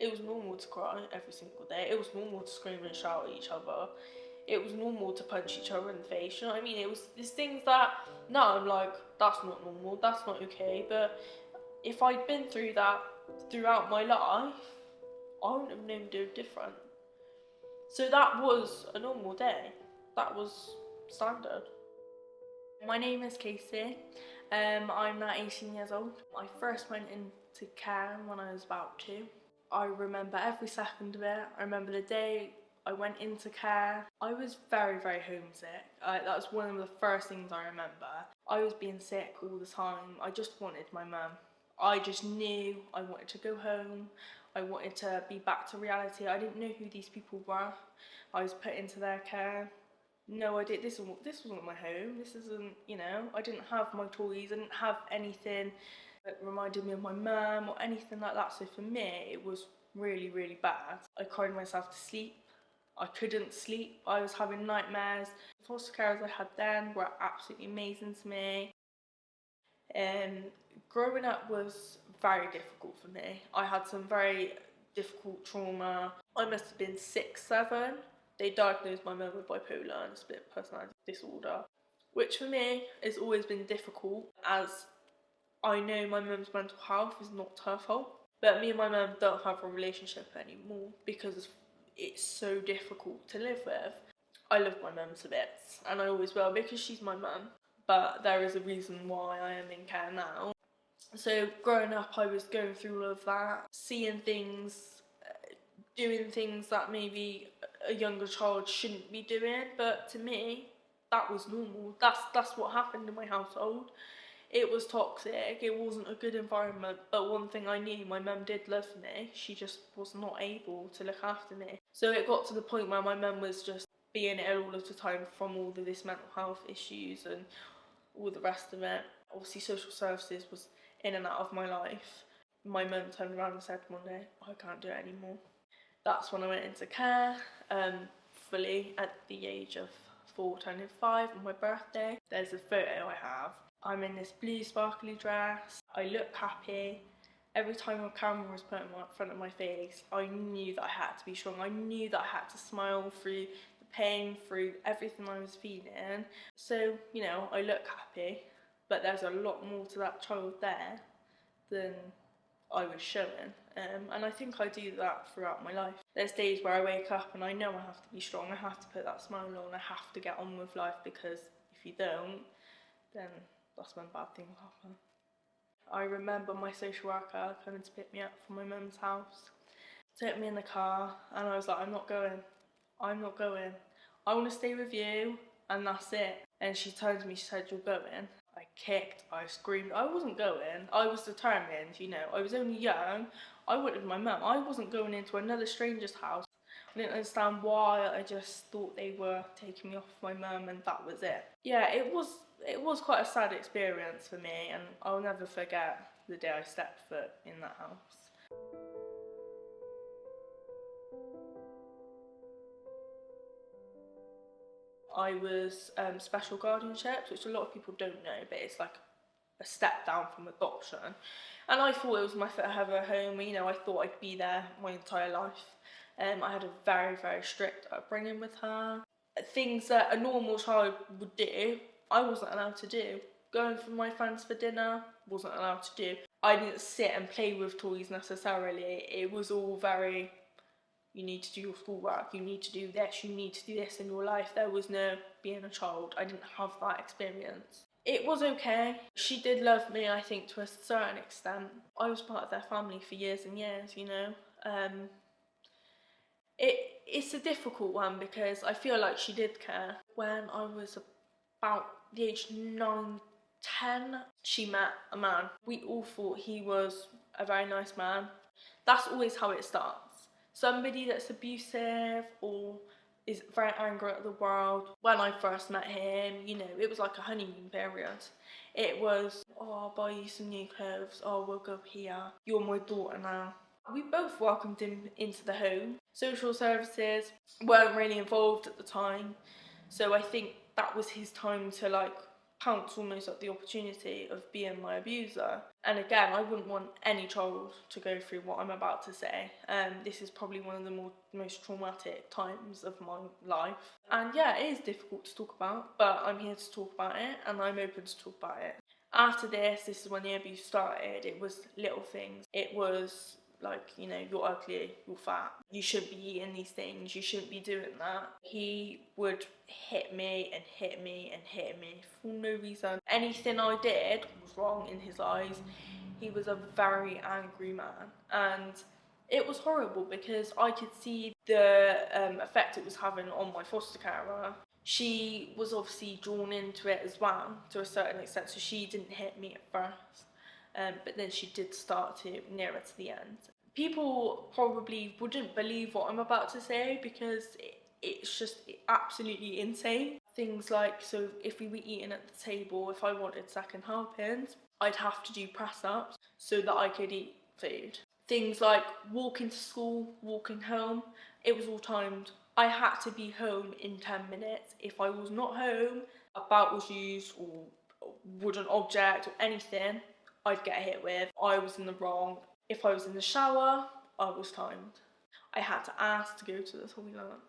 It was normal to cry every single day. It was normal to scream and shout at each other. It was normal to punch each other in the face. You know what I mean? It was these things that now I'm like, that's not normal, that's not okay. But if I'd been through that throughout my life, I wouldn't have known no different. So that was a normal day. That was standard. My name is Casey. I'm now 18 years old. I first went into care when I was about 2. I remember every second of it. I remember the day I went into care. I was very, very homesick. That was one of the first things I remember. I was being sick all the time. I just wanted my mum. I just knew I wanted to go home. I wanted to be back to reality. I didn't know who these people were. I was put into their care. No, I did. This wasn't my home. This isn't, you know, I didn't have my toys. I didn't have anything that reminded me of my mum or anything like that. So for me, it was really, really bad. I cried myself to sleep. I couldn't sleep. I was having nightmares. The foster carers I had then were absolutely amazing to me. Growing up was very difficult for me. I had some very difficult trauma. I must have been 6, 7. They diagnosed my mum with bipolar and split personality disorder, which for me has always been difficult, as I know my mum's mental health is not her fault. But me and my mum don't have a relationship anymore because it's so difficult to live with. I love my mum to bits, and I always will because she's my mum. But there is a reason why I am in care now. So growing up, I was going through all of that, seeing things, doing things that maybe a younger child shouldn't be doing. But to me, that was normal. That's what happened in my household. It was toxic, it wasn't a good environment, but one thing I knew, my mum did love me. She just was not able to look after me. So it got to the point where my mum was just being ill all of the time from all of this mental health issues and all the rest of it. Obviously social services was in and out of my life. My mum turned around and said one day, I can't do it anymore. That's when I went into care, fully at the age of 4 turning 5 on my birthday. There's a photo I have. I'm in this blue sparkly dress. I look happy. Every time a camera was put in front of my face, I knew that I had to be strong. I knew that I had to smile through the pain, through everything I was feeling. So, you know, I look happy, but there's a lot more to that child there than I was showing. And I think I do that throughout my life. There's days where I wake up and I know I have to be strong. I have to put that smile on. I have to get on with life, because if you don't, then that's when bad things happen. I remember my social worker coming to pick me up from my mum's house, took me in the car, and I was like, I'm not going. I want to stay with you, and that's it. And she turned to me, she said, you're going. I kicked, I screamed. I wasn't going. I was determined, you know. I was only young. I wanted my mum. I wasn't going into another stranger's house. I didn't understand why. I just thought they were taking me off my mum, and that was it. Yeah, it was quite a sad experience for me, and I'll never forget the day I stepped foot in that house. I was Special Guardianship, which a lot of people don't know, but it's like a step down from adoption. And I thought it was my forever home. You know, I thought I'd be there my entire life. I had a very, very strict upbringing with her. Things that a normal child would do, I wasn't allowed to do. Going for my friends for dinner, wasn't allowed to do. I didn't sit and play with toys necessarily. It was all very, you need to do your schoolwork, you need to do this, you need to do this in your life. There was no being a child. I didn't have that experience. It was okay. She did love me, I think, to a certain extent. I was part of their family for years and years, you know. It's a difficult one because I feel like she did care. When I was about the age 9, 10, she met a man. We all thought he was a very nice man. That's always how it starts. Somebody that's abusive or is very angry at the world. When I first met him, you know, it was like a honeymoon period. It was, oh, I'll buy you some new clothes, oh, we'll go here, you're my daughter now. We both welcomed him into the home. Social services weren't really involved at the time, so I think that was his time to like pounce almost at the opportunity of being my abuser. And again, I wouldn't want any child to go through what I'm about to say. This is probably one of the most traumatic times of my life. And yeah, it is difficult to talk about, but I'm here to talk about it, and I'm open to talk about it. After this is when the abuse started. It was little things. It was like, you know, you're ugly, you're fat, you shouldn't be eating these things, you shouldn't be doing that. He would hit me and hit me and hit me for no reason. Anything I did was wrong in his eyes. He was a very angry man, and it was horrible because I could see the effect it was having on my foster carer. She was obviously drawn into it as well to a certain extent, so she didn't hit me at first. But then she did start to nearer to the end. People probably wouldn't believe what I'm about to say because it's just absolutely insane. Things like, so if we were eating at the table, if I wanted second helpings, I'd have to do press ups so that I could eat food. Things like walking to school, walking home, it was all timed. I had to be home in 10 minutes. If I was not home, a belt was used or wooden object or anything, I'd get hit with. I was in the wrong. If I was in the shower, I was timed. I had to ask to go to the toilet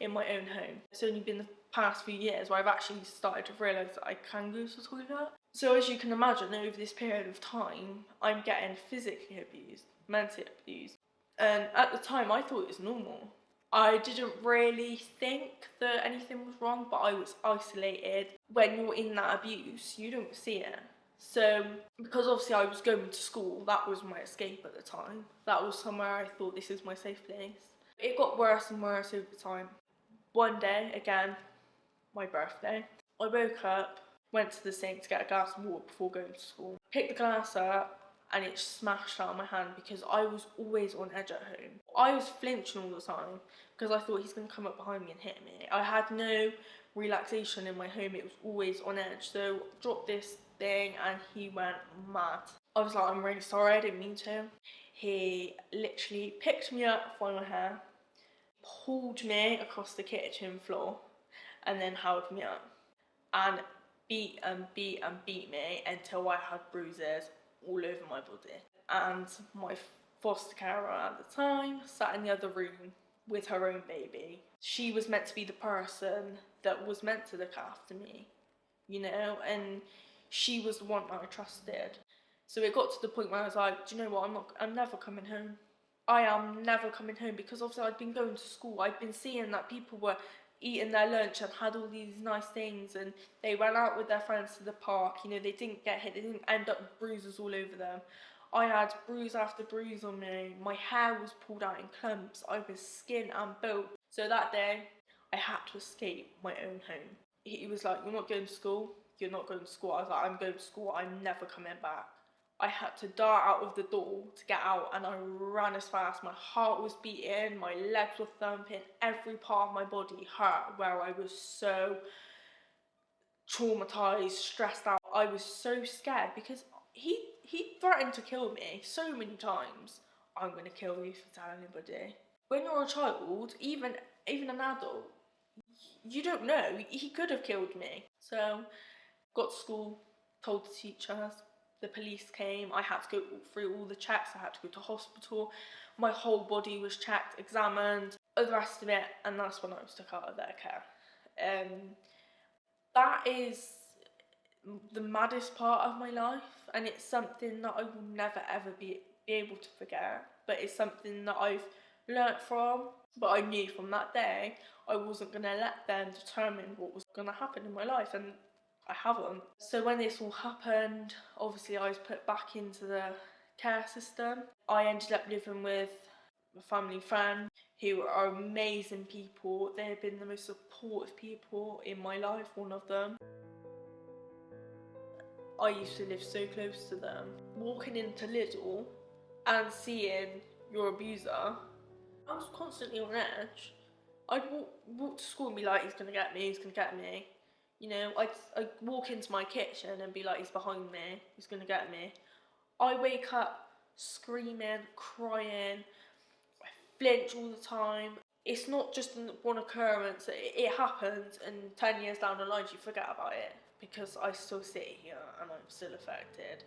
in my own home. It's only been the past few years where I've actually started to realise that I can go to the toilet. So as you can imagine, over this period of time, I'm getting physically abused, mentally abused. And at the time, I thought it was normal. I didn't really think that anything was wrong, but I was isolated. When you're in that abuse, you don't see it. So, because obviously I was going to school, that was my escape at the time. That was somewhere I thought, this is my safe place. It got worse and worse over time. One day, again, my birthday, I woke up, went to the sink to get a glass of water before going to school. Picked the glass up and it smashed out of my hand because I was always on edge at home. I was flinching all the time because I thought he's going to come up behind me and hit me. I had no relaxation in my home, it was always on edge. So dropped this thing and he went mad. I was like, I'm really sorry, I didn't mean to. He literally picked me up by my hair, pulled me across the kitchen floor and then held me up and beat and beat and beat me until I had bruises all over my body. And my foster carer at the time sat in the other room with her own baby. She was meant to be the person that was meant to look after me, you know, and she was the one that I trusted. So it got to the point where I was like, do you know what, I'm never coming home. I am never coming home, because obviously I'd been going to school. I'd been seeing that people were eating their lunch and had all these nice things, and they went out with their friends to the park, you know, they didn't get hit, they didn't end up with bruises all over them. I had bruise after bruise on me, my hair was pulled out in clumps, I was skin and bone. So that day, I had to escape my own home. He was like, you're not going to school, you're not going to school. I was like, I'm going to school, I'm never coming back. I had to dart out of the door to get out, and I ran as fast. My heart was beating, my legs were thumping, every part of my body hurt, where I was so traumatised, stressed out. I was so scared because he threatened to kill me so many times. I'm going to kill you for telling anybody. When you're a child, even an adult, you don't know. He could have killed me. So, got to school, told the teachers. The police came, I had to go through all the checks, I had to go to hospital, my whole body was checked, examined, the rest of it, and that's when I was took out of their care. That is the maddest part of my life, and it's something that I will never ever be able to forget, but it's something that I've learnt from. But I knew from that day I wasn't going to let them determine what was going to happen in my life, and I haven't. So when this all happened, obviously I was put back into the care system. I ended up living with a family friend who are amazing people. They have been the most supportive people in my life, one of them. I used to live so close to them. Walking into Lidl and seeing your abuser, I was constantly on edge. I'd walk to school and be like, he's gonna get me, he's gonna get me. You know, I'd walk into my kitchen and be like, he's behind me, he's gonna get me. I wake up screaming, crying, I flinch all the time. It's not just one occurrence, it happens, and 10 years down the line you forget about it because I still sit here and I'm still affected.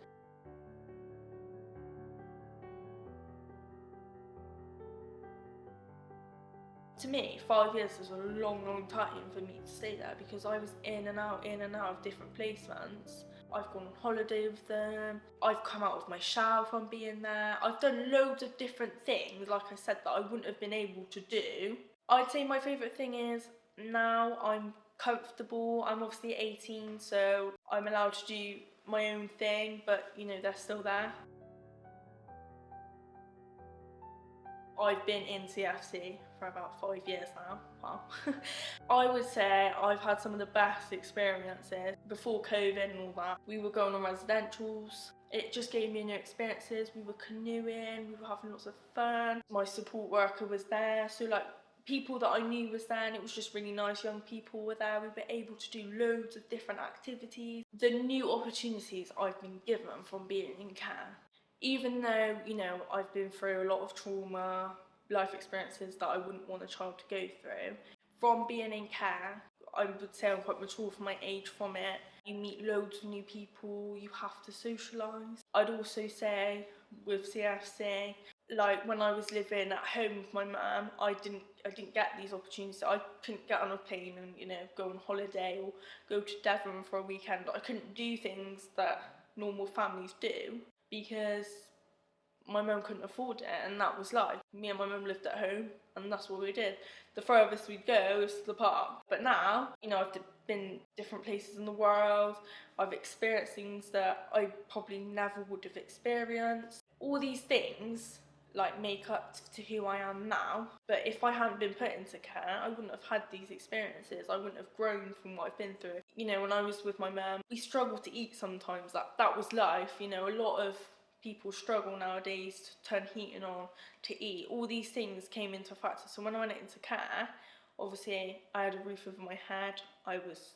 To me, 5 years is a long time for me to stay there, because I was in and out of different placements. I've gone on holiday with them, I've come out of my shell from being there, I've done loads of different things, like I said, that I wouldn't have been able to do. I'd say my favourite thing is now I'm comfortable. I'm obviously 18, so I'm allowed to do my own thing, but you know, they're still there. I've been in CFC for about 5 years now. Wow. I would say I've had some of the best experiences. Before COVID and all that, we were going on residentials. It just gave me new experiences. We were canoeing, we were having lots of fun. My support worker was there, so like people that I knew was there, and it was just really nice. Young people were there. We were able to do loads of different activities. The new opportunities I've been given from being in care, even though, you know, I've been through a lot of trauma, life experiences that I wouldn't want a child to go through, from being in care, I would say I'm quite mature for my age from it. You meet loads of new people, you have to socialise. I'd also say with CFC, like when I was living at home with my mum, I didn't get these opportunities. I couldn't get on a plane and, you know, go on holiday or go to Devon for a weekend. I couldn't do things that normal families do because my mum couldn't afford it, and that was life. Me and my mum lived at home, and that's what we did. The furthest we'd go was to the park. But now, you know, I've been different places in the world. I've experienced things that I probably never would have experienced. All these things like make up to who I am now. But if I hadn't been put into care, I wouldn't have had these experiences. I wouldn't have grown from what I've been through. You know, when I was with my mum, we struggled to eat sometimes. That was life. You know, a lot of people struggle nowadays to turn heating on, to eat. All these things came into factor. So when I went into care, obviously I had a roof over my head, I was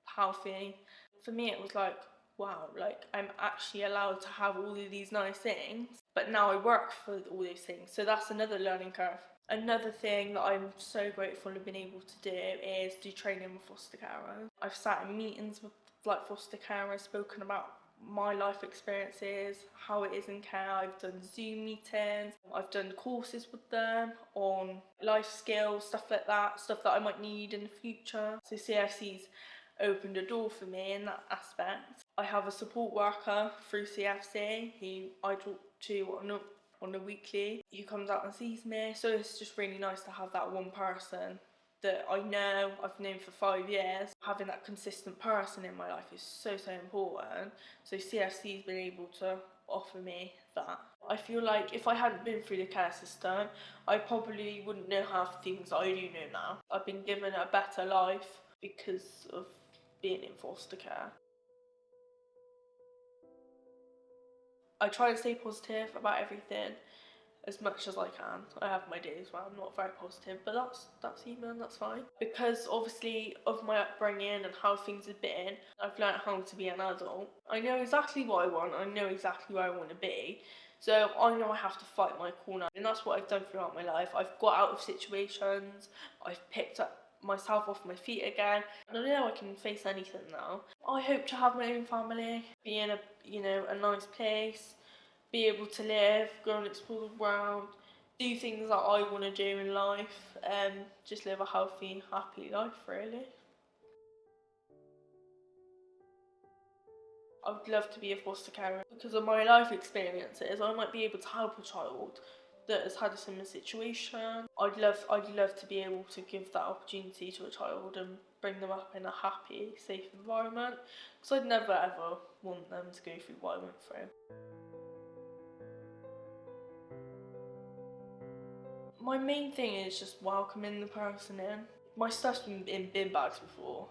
healthy. For me it was like, wow, like I'm actually allowed to have all of these nice things, but now I work for all those things. So that's another learning curve. Another thing that I'm so grateful to have been able to do is do training with foster carers. I've sat in meetings with like foster carers, spoken about my life experiences, how it is in care. I've done Zoom meetings, I've done courses with them on life skills, stuff like that, stuff that I might need in the future. So CFC's opened a door for me in that aspect. I have a support worker through CFC who I talk to on a weekly, who comes out and sees me. So it's just really nice to have that one person that I know, I've known for 5 years. Having that consistent person in my life is so important. So CFC's been able to offer me that. I feel like if I hadn't been through the care system, I probably wouldn't know half the things that I do know now. I've been given a better life because of being in foster care. I try and stay positive about everything as much as I can. I have my days where I'm not very positive, but that's human, that's fine. Because obviously of my upbringing and how things have been, I've learned how to be an adult. I know exactly what I want, I know exactly where I want to be. So I know I have to fight my corner, and that's what I've done throughout my life. I've got out of situations, I've picked up myself off my feet again, and I know I can face anything now. I hope to have my own family, be in a nice place, be able to live, go and explore the world, do things that I want to do in life, just live a healthy, happy life, really. I would love to be a foster carer because of my life experiences. I might be able to help a child that has had a similar situation. I'd love to be able to give that opportunity to a child and bring them up in a happy, safe environment, because I'd never ever want them to go through what I went through. My main thing is just welcoming the person in. My stuff's been in bin bags before,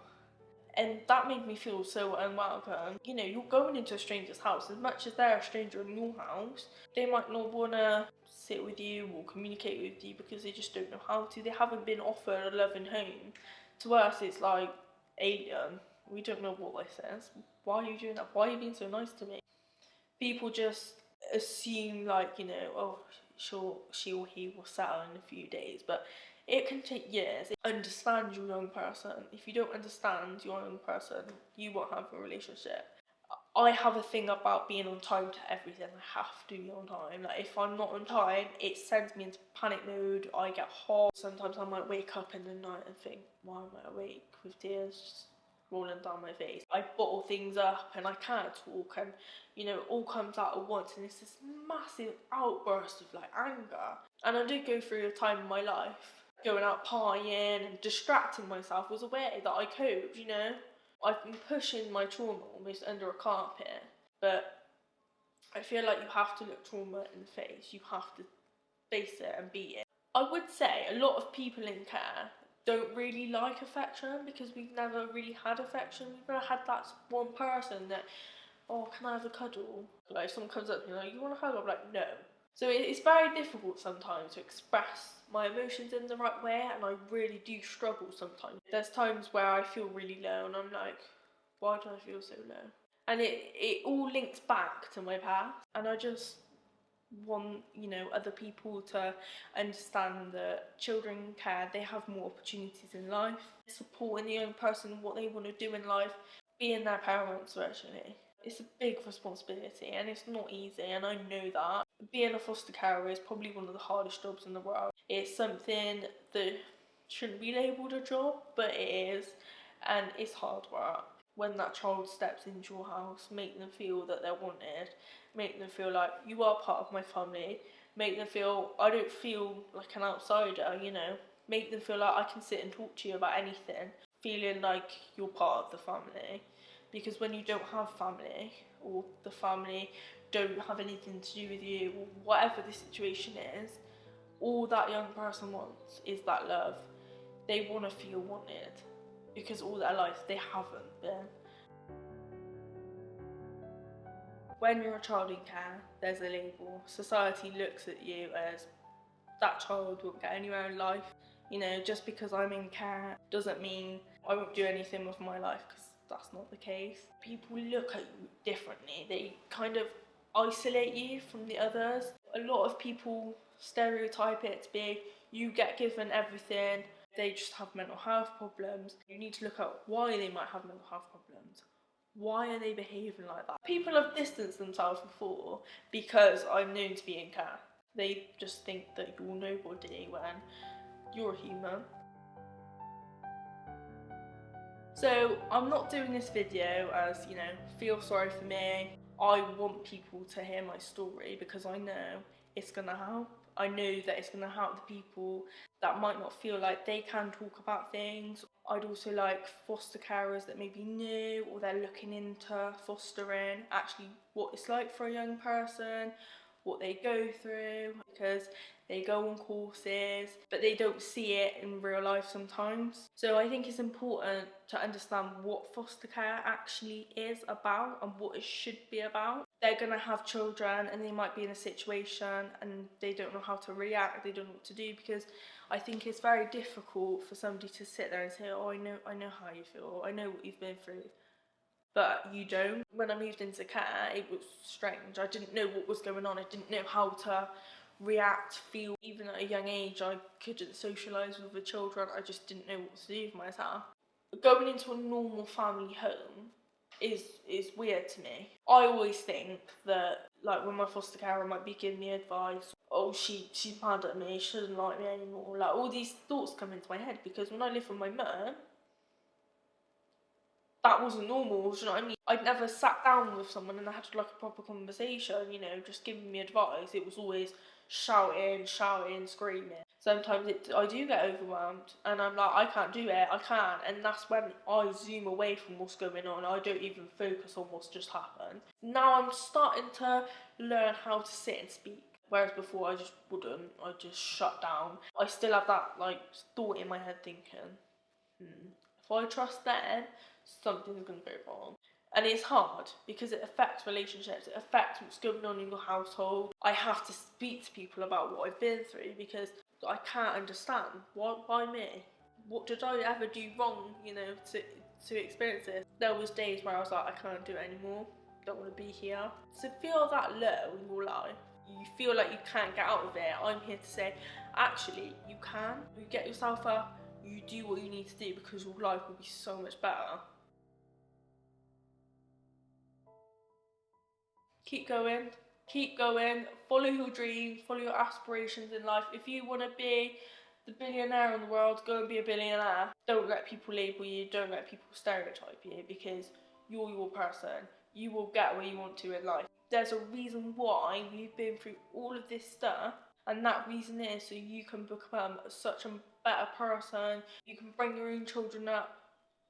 and that made me feel so unwelcome. You know, you're going into a stranger's house. As much as they're a stranger in your house, they might not want to sit with you or communicate with you because they just don't know how to. They haven't been offered a loving home. To us, it's like alien. We don't know what this is. Why are you doing that? Why are you being so nice to me? People just assume, like, you know, oh, she or he will settle in a few days, but it can take years. Understand your young person. If you don't understand your young person, you won't have a relationship. I have a thing about being on time to everything. I have to be on time. Like, if I'm not on time, it sends me into panic mode. I get hot. Sometimes I might wake up in the night and think, why am I awake with tears just rolling down my face? I bottle things up and I can't talk, and you know, it all comes out at once, and it's this massive outburst of like anger. And I did go through a time in my life going out partying and distracting myself was a way that I coped, you know. I've been pushing my trauma almost under a carpet, but I feel like you have to look trauma in the face. You have to face it and beat it. I would say a lot of people in care don't really like affection because we've never really had affection. We've never had that one person that, oh, can I have a cuddle? Like, if someone comes up to me like, you want a hug? I'm like, no. So it's very difficult sometimes to express my emotions in the right way, and I really do struggle sometimes. There's times where I feel really low and I'm like, why do I feel so low? And it all links back to my past, and I just want, you know, other people to understand that children in care, they have more opportunities in life. Supporting the young person, what they want to do in life, being their parents virtually. It's a big responsibility and it's not easy, and I know that. Being a foster carer is probably one of the hardest jobs in the world. It's something that shouldn't be labelled a job, but it is, and it's hard work. When that child steps into your house, make them feel that they're wanted, make them feel like you are part of my family, make them feel I don't feel like an outsider, you know, make them feel like I can sit and talk to you about anything, feeling like you're part of the family. Because when you don't have family, or the family don't have anything to do with you, or whatever the situation is, all that young person wants is that love. They want to feel wanted, because all their life they haven't been. When you're a child in care, there's a label. Society looks at you as that child won't get anywhere in life. You know, just because I'm in care doesn't mean I won't do anything with my life, because that's not the case. People look at you differently. They kind of isolate you from the others. A lot of people stereotype it to be you get given everything, they just have mental health problems. You need to look at why they might have mental health problems. Why are they behaving like that? People have distanced themselves before because I'm known to be in care. They just think that you're nobody when you're a human. So I'm not doing this video as, you know, feel sorry for me. I want people to hear my story because I know it's gonna help. I know that it's gonna help the people that might not feel like they can talk about things. I'd also like foster carers that may be new or they're looking into fostering, actually what it's like for a young person, what they go through, because they go on courses but they don't see it in real life sometimes. So I think it's important to understand what foster care actually is about and what it should be about. They're going to have children and they might be in a situation and they don't know how to react, they don't know what to do, because I think it's very difficult for somebody to sit there and say, oh, I know how you feel, I know what you've been through. But you don't. When I moved into care, it was strange. I didn't know what was going on. I didn't know how to react, feel. Even at a young age, I couldn't socialise with the children. I just didn't know what to do with myself. Going into a normal family home is weird to me. I always think that, like, when my foster carer might be giving me advice, oh, she's mad at me, she doesn't like me anymore. Like, all these thoughts come into my head because when I lived with my mum, that wasn't normal, do you know what I mean? I'd never sat down with someone and I had like a proper conversation, you know, just giving me advice. It was always shouting, screaming. Sometimes I do get overwhelmed and I'm like, I can't do it, I can't. And that's when I zoom away from what's going on. I don't even focus on what's just happened. Now I'm starting to learn how to sit and speak. Whereas before I just wouldn't, I'd just shut down. I still have that like thought in my head thinking, if I trust them, something's going to go wrong. And it's hard because it affects relationships, it affects what's going on in your household. I have to speak to people about what I've been through because I can't understand. Why me? What did I ever do wrong, you know, to experience this? There was days where I was like, I can't do it anymore, don't want to be here. To feel that low in your life you feel like you can't get out of it, I'm here to say, actually, you can. You get yourself up, you do what you need to do, because your life will be so much better. Keep going, follow your dreams, follow your aspirations in life. If you want to be the billionaire in the world, go and be a billionaire. Don't let people label you, don't let people stereotype you, because you're your person. You will get where you want to in life. There's a reason why we've been through all of this stuff, and that reason is so you can become such a better person. You can bring your own children up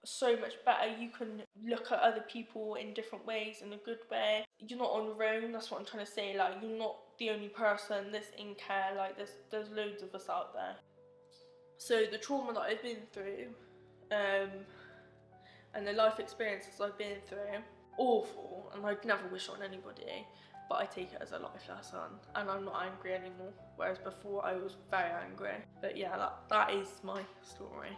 so much better. You can look at other people in different ways, in a good way. You're not on your own, that's what I'm trying to say. Like, you're not the only person that's in care. Like, there's loads of us out there. So the trauma that I've been through, and the life experiences I've been through, awful, and I'd never wish on anybody, but I take it as a life lesson, and I'm not angry anymore, whereas before I was very angry. But yeah, that is my story.